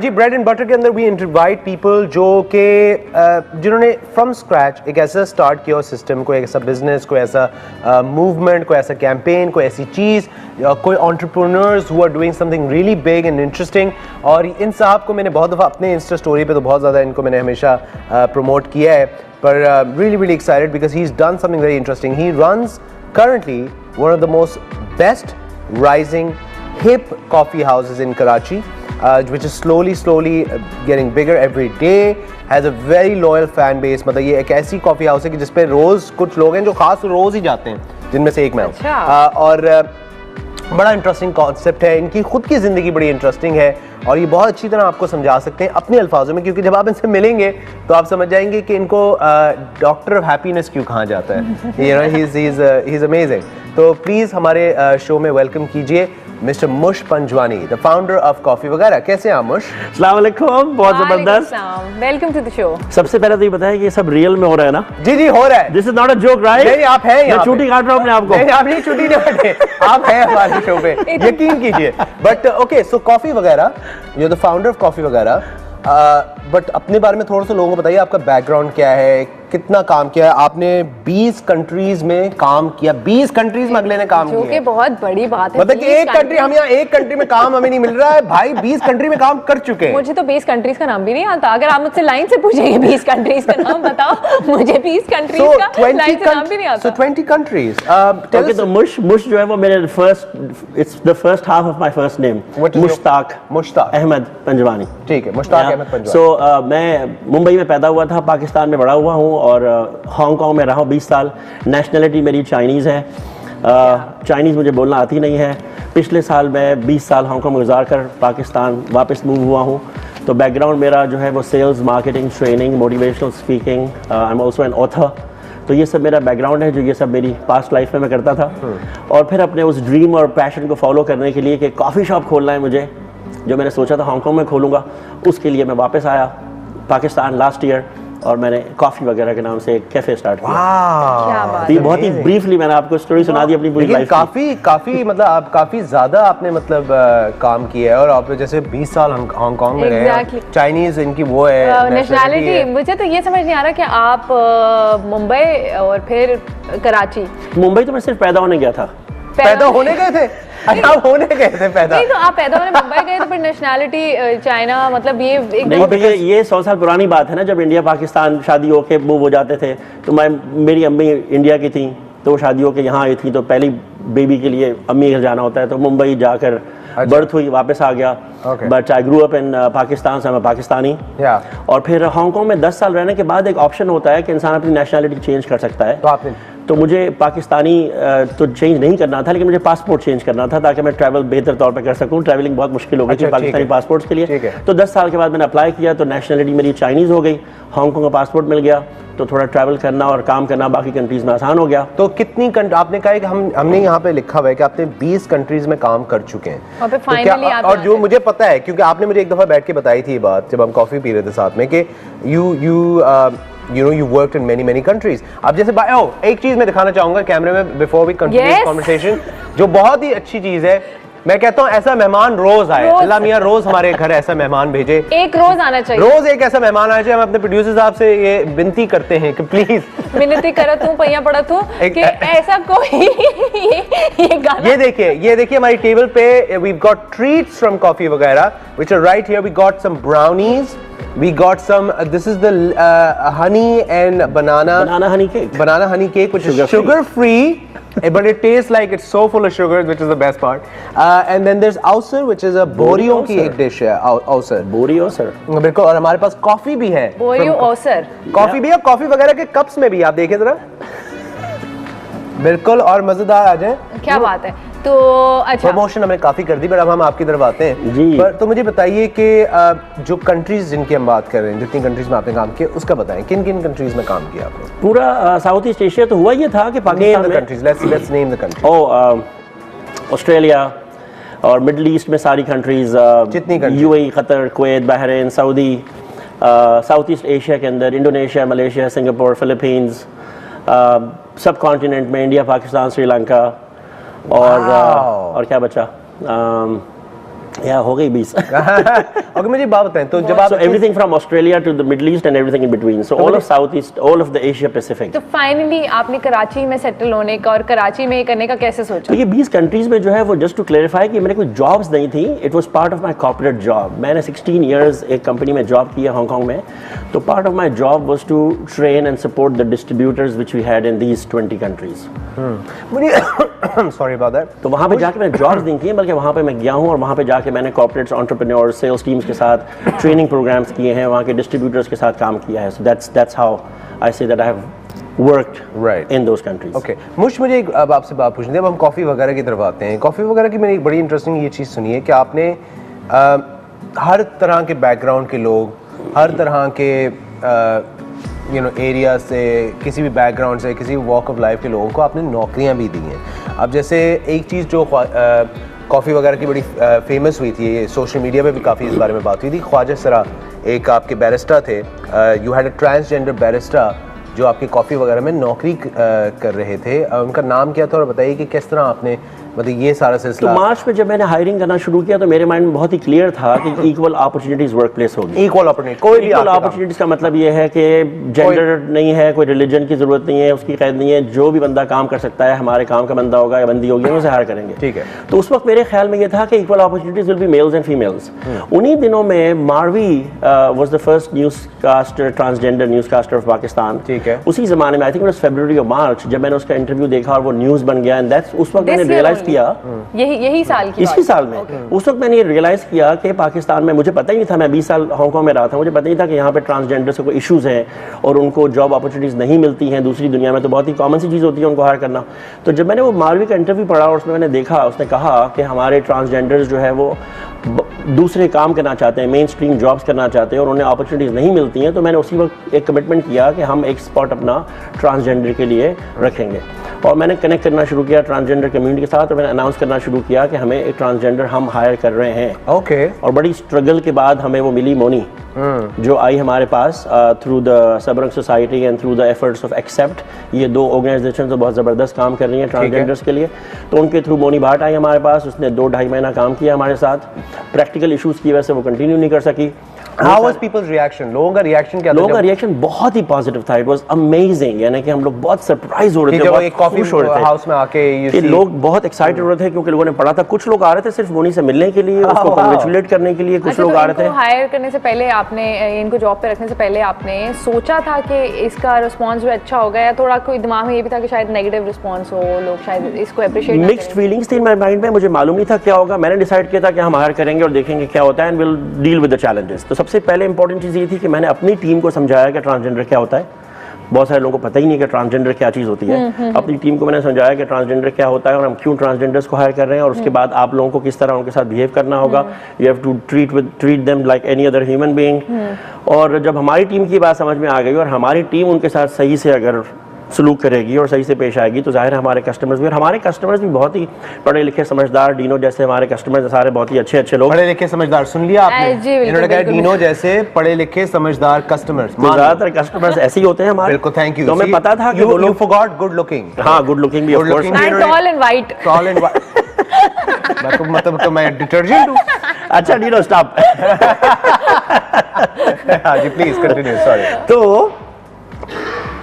Ji bread and butter के अंदर we invite people जो कि जिन्होंने फ्रॉम स्क्रैच एक ऐसा स्टार्ट किया सिस्टम, कोई ऐसा बिजनेस, कोई ऐसा मूवमेंट, कोई ऐसा कैंपेन, कोई ऐसी चीज़, कोई entrepreneurs who are doing something really big and interesting. और इन साहब को मैंने बहुत दफ़ा अपने इंस्टा स्टोरी पे तो बहुत ज़्यादा इनको मैंने हमेशा प्रमोट किया है, पर really really excited because he's done something very interesting. He runs currently one of the most best rising hip coffee houses in Karachi, which is slowly getting bigger every day. Has a very loyal fan base. मतलब ये एक ऐसी coffee house है कि जिसपे रोज़ कुछ लोग हैं जो खास रोज़ ही जाते हैं, जिनमें से एक मैं हूँ। और बड़ा इंटरेस्टिंग कॉन्सेप्ट है, इनकी खुद की ज़िंदगी बड़ी इंटरेस्टिंग है और ये बहुत अच्छी तरह आपको समझा सकते हैं अपने अल्फाजों में, क्योंकि जब आप इनसे मिलेंगे तो आप समझ जाएंगे कि इनको डॉक्टर ऑफ हैप्पीनेस क्यों कहा जाता है। You know he is amazing. तो प्लीज़ हमारे शो में वेलकम कीजिए mister Mush Panjwani, the founder of coffee Wagera. कैसे हैं आप मुश? अस्सलाम वालेकुम, बहुत जबरदस्त, वेलकम टू द शो। सबसे पहले तो ये बताएं कि ये सब रियल में हो रहा है ना? जी जी हो रहा है। This is not a joke right? नहीं आप हैं यहाँ, छुट्टी काट रहा हूँ अपने आप को। नहीं आप नहीं छुट्टी नहीं काटे, आप हैं हमारे शो पे, यकीन कीजिए। बट ओके, सो कॉफी वगैरह, you the founder of coffee वगैरह, बट अपने बारे में थोड़ा सा लोगों को बताइए, आपका बैकग्राउंड क्या है, कितना काम किया है आपने? 20 कंट्रीज में काम किया, 20 कंट्रीज में अगले ने काम किया, जो कि बहुत बड़ी बात है। मतलब कि एक कंट्री, हम यहाँ एक कंट्री में काम हमें नहीं मिल रहा है, भाई 20 कंट्री में काम कर चुके हैं। मुझे तो 20 कंट्रीज का नाम भी नहीं आता। अगर आप मुझसे लाइन से पूछेंगे 20 कंट्रीज का नाम बताओ, मुझे 20 कंट्रीज का लाइन से नाम भी नहीं आता। So 20 countries. Okay, तो मुश जो है वो मेरे it's the first half of my first name. Mushtaq Ahmad Panjwani. ठीक है, मुश्ताक अहमद पंजवानी। So मैं मुंबई में पैदा हुआ था, पाकिस्तान में बड़ा हुआ हूँ और हांगकांग में रहा हूँ 20 साल। नेशनलिटी मेरी चाइनीज़ है, चाइनीज़ मुझे बोलना आती नहीं है। पिछले साल मैं 20 साल हांगकांग में गुजार कर पाकिस्तान वापस मूव हुआ हूँ। तो बैकग्राउंड मेरा जो है वो sales, marketing, training, motivational speaking, I am also an author. तो ये सब मेरा बैकग्राउंड है, जो ये सब मेरी पास्ट लाइफ में मैं करता था। और फिर अपने उस ड्रीम और पैशन को फॉलो करने के लिए कि कॉफ़ी शॉप खोलना है मुझे, जो मैंने सोचा था हांगकांग में खोलूँगा, उसके लिए मैं वापस आया पाकिस्तान लास्ट ईयर और मैंने कॉफ़ी वगैरह के नाम से एक कैफ़े स्टार्ट किया। क्या बात है। बहुत ही ब्रीफली मैंने आपको स्टोरी सुना दी अपनी पूरी लाइफ। काफ़ी मतलब आप काफ़ी ज़्यादा आपने मतलब काम किया है और आप जैसे 20 साल हांगकांग में रहे, चाइनीज़ इनकी वो है नेशनलिटी। मुझे तो ये समझ नहीं आ रहा कि आप मुंबई और फिर कराची। मुंबई तो मैं सिर्फ पैदा होने गया था। पैदा होने गए थे? आप होने गए थे पैदा? नहीं, तो आप पैदा होने मुंबई गए तो फिर नेशनलिटी चाइना, मतलब ये नहीं, तो ये 100 साल पुरानी बात है ना। जब इंडिया पाकिस्तान शादी होके मूव हो जाते थे, तो मेरी अम्मी इंडिया की थी, तो वो शादी होके यहाँ आई थी, तो पहली बेबी के लिए अम्मी घर जाना होता है, तो मुंबई जाकर बर्थ हुई, वापस आ गया। But I grew up in Pakistan, से मैं पाकिस्तानी। और फिर हांगकांग में 10 साल रहने के बाद एक ऑप्शन होता है कि इंसान अपनी नेशनलिटी चेंज कर सकता है। तो मुझे पाकिस्तानी तो चेंज नहीं करना था, लेकिन मुझे पासपोर्ट चेंज करना था ताकि मैं ट्रैवल बेहतर तौर पे कर सकूं। ट्रैवलिंग बहुत मुश्किल हो गई थी पाकिस्तानी पासपोर्ट्स के लिए। तो 10 साल के बाद मैंने अप्लाई किया, तो नेशनलिटी मेरी चाइनीज़ हो गई, हांगकांग का पासपोर्ट मिल गया, तो थोड़ा ट्रैवल करना और काम करना बाकी कंट्रीज़ में आसान हो गया। तो कितनी आपने कहा कि हमने यहाँ पे लिखा हुआ है कि आपने 20 कंट्रीज में काम कर चुके हैं, और जो मुझे पता है क्योंकि आपने मुझे एक दफ़ा बैठ के बताई थी ये बात जब हम कॉफ़ी पी रहे थे साथ में, कि you know you worked in many countries. अब जैसे एक चीज मैं दिखाना चाहूंगा कैमरे में before we continue this conversation, जो बहुत ही अच्छी चीज है। मैं कहता हूँ ऐसा मेहमान रोज आए, अल्लाह मियाँ रोज हमारे घर ऐसा मेहमान भेजे, एक रोज आना चाहिए, रोज एक ऐसा मेहमान आना चाहिए। हम अपने प्रोड्यूसर साहब से ये विनती करते हैं कि प्लीज विनती करत हूँ, पैया पड़त हूँ कि ऐसा कोई ये देखिए हमारी टेबल पे we've got treats from coffee वगैरह which are right here. We got some brownies, we got some this is the honey and banana honey cake which is sugar free but it tastes like it's so full of sugar, which is the best part. And then there's Ausar, which is a बोरियों की एक dish है। Ausar, बोरियों sir, बिल्कुल। और हमारे पास coffee भी है, बोरियों औसर कॉफी भी है, कॉफी वगैरह के कप्स में भी, आप देखिए जरा, बिल्कुल। और मजेदार आ जाए, क्या बात है। तो अच्छा, प्रमोशन हमने काफी कर दी, पर अब हम आपकी तरफ आते हैं जी। पर तो मुझे बताइए कि जो कंट्रीज जिनकी हम बात कर रहे हैं, जितनी कंट्रीज में आपने काम किया, उसका बताएं, किन किन कंट्रीज में काम किया आपने? पूरा साउथ ईस्ट एशिया। तो हुआ ये था कि पाकिस्तान में countries, let's name the country. Australia और मिडल ईस्ट में सारी कंट्रीज, जितनी country, UAE, Qatar, Kuwait, Bahrain, Saudi, south east Asia के अंदर इंडोनेशिया, मलेशिया, सिंगापुर, फिलीपींस, सब कॉन्टिनेंट में इंडिया, पाकिस्तान, श्रीलंका और क्या बचा, या हो गई 20. ओके, मुझे बात बताएं, तो जब आप So everything from Australia to the Middle East and everything in between. So all of Southeast, all of the Asia Pacific. तो फाइनली आपने कराची में सेटल होने का और कराची में ये करने का कैसे सोचा? तो ये 20 कंट्रीज में जो है वो जस्ट टू क्लेरिफाई कि मैंने कोई जॉब्स नहीं थी, it was part of my corporate job. मैंने 16 इयर्स एक कंपनी में जॉब किया हांगकांग में. तो part of my job was to train and support the distributors which we had in these 20 countries. मुझे सॉरी अबाउट दैट. तो वहाँ पे जाके मैंने जॉब्स नहीं किए, बल्कि वहाँ पे मैं गया हूँ और वहाँ पे जाके मैंने कॉर्पोरेट्स, एंटरप्रेन्योर, सेल्स टीम्स के साथ ट्रेनिंग प्रोग्राम्स किए हैं, वहाँ के डिस्ट्रीब्यूटर्स के साथ काम किया है. So that's how I say that I have worked in those countries. Okay, मुझे अब आपसे बात पूछनी है. अब हम कॉफ़ी वगैरह की तरफ आते हैं. कॉफ़ी वगैरह की मैंने एक बड़ी इंटरेस्टिंग ये चीज़ सुनी है कि आपने हर तरह के बैकग्राउंड के लोग, हर तरह के एरिया से, किसी भी बैकग्राउंड से, किसी भी वॉक ऑफ लाइफ के लोगों को आपने नौकरियां भी दी हैं. अब जैसे एक चीज़ जो कॉफ़ी वगैरह की बड़ी फेमस हुई थी, ये सोशल मीडिया पे भी काफ़ी इस बारे में बात हुई थी. ख्वाजा सरा एक आपके बैरिस्टा थे, you had a transgender Barista जो आपकी कॉफ़ी वगैरह में नौकरी कर रहे थे. उनका नाम क्या था और बताइए कि किस तरह आपने मतलब ये सारा सिलसिला. तो मार्च में जब मैंने हायरिंग करना शुरू किया तो मेरे माइंड में बहुत ही क्लियर था कि इक्वल अपॉर्चुनिटीज वर्क प्लेस होगी. इक्वल अपॉर्चुनिटी, कोई भी इक्वल अपॉर्चुनिटीज का मतलब ये है कि जेंडर नहीं है, कोई रिलीजन की जरूरत नहीं है, उसकी कैद नहीं है. जो भी बंदा काम कर सकता है, हमारे काम का बंदा होगा या बंदी होगी, उसे हायर करेंगे. ठीक है. तो उस वक्त मेरे ख्याल में ये था कि equal opportunities will be males and females. उन्हीं दिनों में Marvi was the first news caster, transgender news caster of Pakistan. ठीक है. उसी जमाने में I think it was February और मार्च जब मैंने उसका इंटरव्यू देखा और वो न्यूज बन गया. एंड दैट्स उस वक्त मैंने रियलाइज किया, यही साल की इसी साल में उस वक्त मैंने ये रियलाइज किया कि पाकिस्तान में, मुझे पता ही नहीं था, मैं 20 साल हांगकांग में रहा था, मुझे पता नहीं था कि यहाँ पे ट्रांसजेंडर से कोई इश्यूज हैं और उनको जॉब अपॉर्चुनिटीज नहीं मिलती हैं. दूसरी दुनिया में तो बहुत ही कॉमन सी चीज़ होती है उनको हायर करना. तो जब मैंने वो मारवी का इंटरव्यू पढ़ा और उसमें मैंने देखा, उसने कहा कि हमारे ट्रांसजेंडर्स जो है वो दूसरे काम करना चाहते हैं, मेन स्ट्रीम जॉब्स करना चाहते हैं और उन्हें अपॉर्चुनिटीज़ नहीं मिलती हैं. तो मैंने उसी वक्त एक कमिटमेंट किया कि हम एक स्पॉट अपना ट्रांसजेंडर के लिए रखेंगे और मैंने कनेक्ट करना शुरू किया ट्रांसजेंडर कम्युनिटी के साथ और मैंने अनाउंस करना शुरू किया कि हमें एक ट्रांसजेंडर हम हायर कर रहे हैं. ओके. और बड़ी स्ट्रगल के बाद हमें वो मिली, मोनी, जो आई हमारे पास through the Sabrang society and through the efforts of एक्सेप्ट. ये दो ऑर्गेनाइजेशन तो बहुत ज़बरदस्त काम कर रही हैं ट्रांसजेंडर्स के लिए. तो उनके थ्रू मोनी भाट आई हमारे पास, उसने 2-2.5 महीना काम किया हमारे साथ. प्रैक्टिकल इशूज़ की वजह से वो कंटिन्यू नहीं कर सकी. How was people's reaction? लोगों का रिएक्शन क्या था? लोगों का रिएक्शन बहुत ही पॉजिटिव था. It was amazing. यानी कि हम लोग बहुत सरप्राइज हो रहे थे, बहुत खुश हो रहे थे हाउस में आके. कि लोग बहुत एक्साइटेड हो रहे थे क्योंकि लोगों ने पढ़ा था. कुछ लोग आ रहे थे सिर्फ मोनी से मिलने के लिए, उसको कांग्रेचुलेट करने के लिए. कुछ लोग आ रहे थे. हायर करने से पहले आपने, इनको जॉब पे रखने से पहले आपने सोचा था कि इसका रिस्पांस भी अच्छा होगा या थोड़ा कोई दिमाग में ये भी था कि शायद नेगेटिव रिस्पांस हो, लोग शायद इसको अप्रिशिएट ना करें? मिक्स्ड फीलिंग्स थी मेरे माइंड में. मुझे मालूम नहीं था क्या होगा. मैंने डिसाइड किया था कि हम हायर करेंगे और देखेंगे क्या होता है and will deal with the challenges. तो सबसे पहले इंपॉर्टेंट चीज़ ये थी कि मैंने अपनी टीम को समझाया कि ट्रांसजेंडर क्या होता है. बहुत सारे लोगों को पता ही नहीं कि ट्रांसजेंडर क्या चीज़ होती है. अपनी टीम को मैंने समझाया कि ट्रांसजेंडर क्या होता है और हम क्यों ट्रांसजेंडर्स को हायर कर रहे हैं और उसके बाद आप लोगों को किस तरह उनके साथ बिहेव करना होगा. You have to treat them like any other human being. और जब हमारी टीम की बात समझ में आ गई और हमारी टीम उनके साथ सही से अगर सलूक करेगी और सही से पेश आएगी तो जाहिर है हमारे कस्टमर्स भी, और हमारे कस्टमर्स भी बहुत ही पढ़े लिखे समझदार. डीनो जैसे हमारे कस्टमर्स सारे बहुत ही अच्छे लोग, पढ़े लिखे समझदार. सुन लिया आपने, इन्होंने कहा डीनो जैसे पढ़े लिखे समझदार कस्टमर्स. ज्यादातर कस्टमर्स ऐसे ही होते हैं हमारे. बिल्कुल, थैंक यू. तो हमें पता था कि वो लोग फॉरगॉट गुड लुकिंग. हाँ, गुड लुकिंग भी of course. And tall and white. Tall and white. मतलब तो मैं डिटर्जेंट हूं. अच्छा डीनो स्टॉप. हाँ जी, प्लीज कंटिन्यू. सॉरी. तो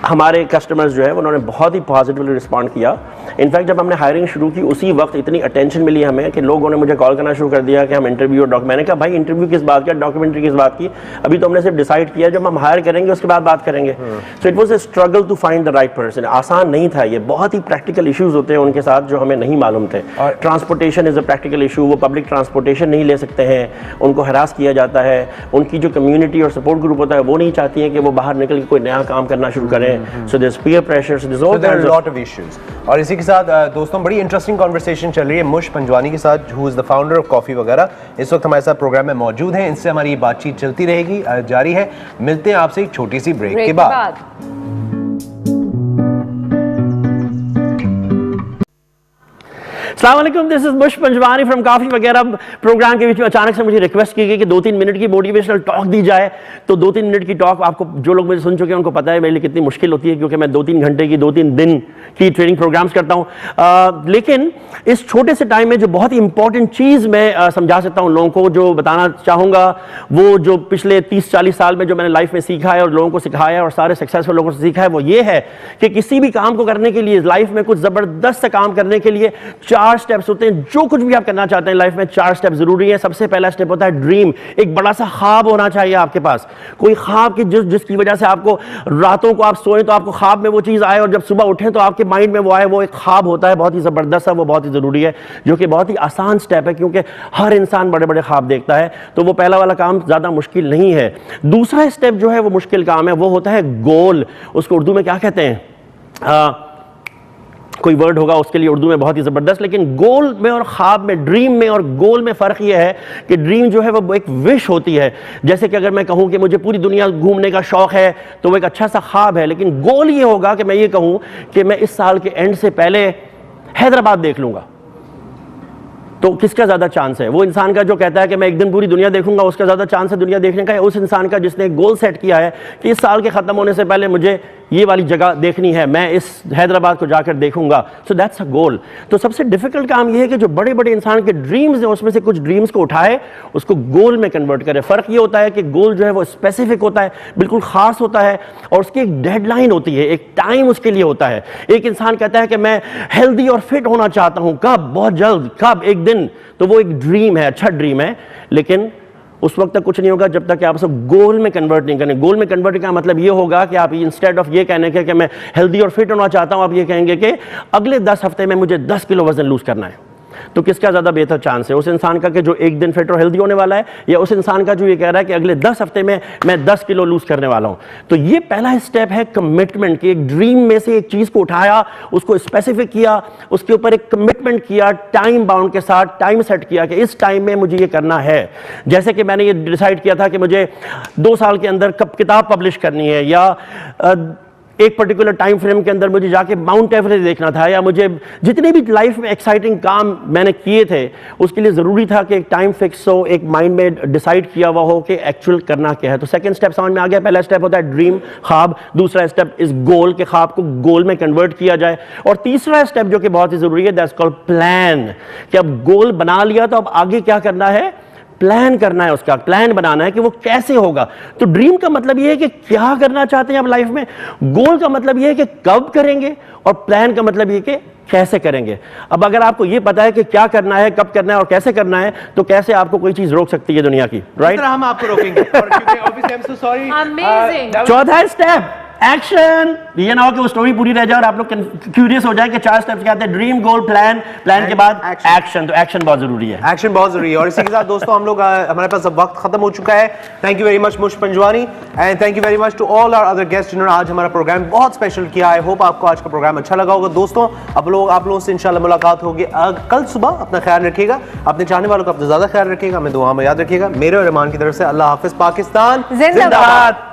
हमारे कस्टमर्स जो है उन्होंने बहुत ही पॉजिटिवली रिस्पॉन्ड किया. इनफैक्ट जब हमने हायरिंग शुरू की उसी वक्त इतनी अटेंशन मिली हमें कि लोगों ने मुझे कॉल करना शुरू कर दिया कि हम इंटरव्यू और मैंने कहा भाई इंटरव्यू किस बात का, डॉक्यूमेंट्री किस बात की, अभी तो हमने सिर्फ डिसाइड किया, जब हम हायर करेंगे उसके बाद बात करेंगे. So it was a struggle to find the right person. आसान नहीं था ये, बहुत ही प्रैक्टिकल इशूज होते हैं उनके साथ जो हमें नहीं मालूम थे. Transportation is a practical issue. वो पब्लिक ट्रांसपोर्टेशन नहीं ले सकते हैं, उनको हरास किया जाता है. उनकी जो कम्युनिटी और सपोर्ट ग्रुप होता है वो नहीं चाहती है कि वो बाहर निकल के कोई नया काम करना शुरू करें. So there is peer pressure, so there is a lot of issues. और इसी के साथ दोस्तों बड़ी इंटरेस्टिंग कॉन्वर्सेशन चल रही है मुश पंजवानी के साथ, who is the founder of coffee वगैरह. इस वक्त हमारे साथ प्रोग्राम में मौजूद हैं. इनसे हमारी बातचीत चलती रहेगी, जारी है. मिलते हैं आपसे एक छोटी सी ब्रेक के बाद. अस्सलाम वालेकुम, दिस इज मुश पंजवानी फ्रॉम काफी वगैरह। प्रोग्राम के बीच में अचानक से मुझे रिक्वेस्ट की गई कि 2-3 मिनट की मोटिवेशनल टॉक दी जाए। तो 2-3 मिनट की टॉक, आपको जो लोग मुझे सुन चुके हैं उनको पता है मेरे लिए कितनी मुश्किल होती है, क्योंकि मैं 2-3 घंटे की 2-3 दिन की ट्रेनिंग प्रोग्राम्स करता हूँ। लेकिन इस छोटे से टाइम में जो बहुत ही इंपॉर्टेंट चीज़ मैं समझा सकता हूँ लोगों को, जो बताना चाहूँगा, वो जो पिछले 30-40 साल में जो मैंने लाइफ में सीखा है और लोगों को सिखाया है और सारे सक्सेसफुल लोगों से सीखा है, वो ये है कि किसी भी काम को करने के लिए, लाइफ में कुछ ज़बरदस्त काम करने के लिए 4 स्टेप्स होते हैं। जो कुछ भी आप करना चाहते हैं लाइफ में, 4 स्टेप जरूरी है। सबसे पहला स्टेप होता है ड्रीम। एक बड़ा सा ख्वाब होना चाहिए आपके पास, कोई ख्वाब की जिसकी वजह से आपको रातों को आप सोएं तो आपको ख्वाब में वो चीज़ आए और जब सुबह उठें तो आपके माइंड में वो आए। वो एक ख्वाब होता है बहुत ही ज़बरदस्त सा, वो बहुत ही ज़रूरी है, जो कि बहुत ही आसान स्टेप है, क्योंकि हर इंसान बड़े बड़े ख्वाब देखता है। तो वो पहला वाला काम ज़्यादा मुश्किल नहीं है। दूसरा स्टेप जो है वो मुश्किल काम है, वो होता है गोल। उसको उर्दू में क्या कहते हैं, कोई वर्ड होगा उसके लिए उर्दू में बहुत ही ज़बरदस्त। लेकिन गोल में और ख्वाब में, ड्रीम में और गोल में फ़र्क यह है कि ड्रीम जो है वो एक विश होती है। जैसे कि अगर मैं कहूँ कि मुझे पूरी दुनिया घूमने का शौक़ है तो वो एक अच्छा सा ख्वाब है। लेकिन गोल ये होगा कि मैं ये कहूँ कि मैं इस साल के एंड से पहले हैदराबाद देख लूँगा। तो किसका ज़्यादा चांस है? वो इंसान का जो कहता है कि मैं एक दिन पूरी दुनिया देखूंगा, उसका ज़्यादा चांस है दुनिया देखने का, या उस इंसान का जिसने एक गोल सेट किया है कि इस साल के ख़त्म होने से पहले मुझे ये वाली जगह देखनी है, मैं इस हैदराबाद को जाकर देखूंगा। सो दैट्स अ गोल। तो सबसे डिफिकल्ट काम ये है कि जो बड़े बड़े इंसान के ड्रीम्स हैं उसमें से कुछ ड्रीम्स को उठाए, उसको गोल में कन्वर्ट करे। फ़र्क ये होता है कि गोल जो है वो स्पेसिफिक होता है, बिल्कुल ख़ास होता है, और उसकी एक डेडलाइन होती है, एक टाइम उसके लिए होता है। एक इंसान कहता है कि मैं हेल्दी और फिट होना चाहता हूँ, कब? बहुत जल्द, कब? एक दिन। तो वो एक ड्रीम है, अच्छा ड्रीम है, लेकिन उस वक्त तक कुछ नहीं होगा जब तक कि आप उसको गोल में कन्वर्ट नहीं करें। गोल में कन्वर्ट का मतलब ये होगा कि आप इंस्टेड ऑफ ये कहने के कि मैं हेल्दी और फिट होना चाहता हूं, आप ये कहेंगे कि अगले 10 हफ्ते में मुझे 10 किलो वजन लूज करना है। तो किसका ज़्यादा बेहतर चांस है? उस इंसान का कि जो एक दिन फिट और हेल्दी होने वाला है, या उस इंसान का जो ये कह रहा है कि अगले 10 हफ्ते में मैं 10 किलो लूज करने वाला हूं? तो ये पहला स्टेप है कमिटमेंट की। एक ड्रीम में से एक चीज़ को उठाया, उसको स्पेसिफिक किया, उसके ऊपर एक कमिटमेंट किया, टाइम बाउंड के साथ टाइम सेट किया कि इस टाइम में मुझे ये करना है। जैसे कि मैंने ये डिसाइड किया था कि मुझे 2 साल के अंदर कब किताब पब्लिश करनी है, या एक पर्टिकुलर टाइम फ्रेम के अंदर मुझे जाके माउंट एवरेस्ट देखना था, या मुझे जितने भी लाइफ में एक्साइटिंग काम मैंने किए थे उसके लिए ज़रूरी था कि एक टाइम फिक्स हो, एक माइंड में डिसाइड किया हुआ हो कि एक्चुअल करना क्या है। तो सेकंड स्टेप समझ में आ गया। पहला स्टेप होता है ड्रीम, ख्वाब। दूसरा स्टेप इस गोल के ख्वाब को गोल में कन्वर्ट किया जाए। और तीसरा स्टेप जो कि बहुत ही ज़रूरी है, दैट्स कॉल्ड प्लान। कि अब गोल बना लिया तो अब आगे क्या करना है? प्लान करना है, उसका प्लान बनाना है कि वो कैसे होगा। तो ड्रीम का मतलब ये है कि क्या करना चाहते हैं आप लाइफ में, गोल का मतलब ये है कि कब करेंगे, और प्लान का मतलब ये कि कैसे करेंगे। अब अगर आपको ये पता है कि क्या करना है, कब करना है और कैसे करना है, तो कैसे आपको कोई चीज रोक सकती है दुनिया की, राइट? हम आपको रोकेंगे। और क्योंकि obviously I'm so sorry. Amazing. चौथा स्टेप एक्शन। ये ना हो कि वो स्टोरी पूरी रह जाए और आप लोग क्यूरियस हो जाए कि 4 स्टेप्स क्या आते हैं, ड्रीम, गोल, प्लान, प्लान के बाद एक्शन। तो एक्शन बहुत जरूरी है, एक्शन बहुत जरूरी है। और इसी के साथ दोस्तों हम लोग हमारे पास अब वक्त खत्म हो चुका है। Thank you very much Mush Panjwani, and thank you very much to all our other guest जिन्होंने आज हमारा प्रोग्राम बहुत स्पेशल किया। आई होप आपको आज का प्रोग्राम अच्छा लगा होगा। दोस्तों आप लोगों से इंशाल्लाह मुलाकात होगी कल सुबह। अपना ख्याल रखिएगा, अपने चाहने वालों का अपना ज्यादा ख्याल रखिएगा। मैं दुआ में याद रखिएगा। मेरे और ईमान की तरफ से अल्लाह हाफिज। पाकिस्तान जिंदाबाद।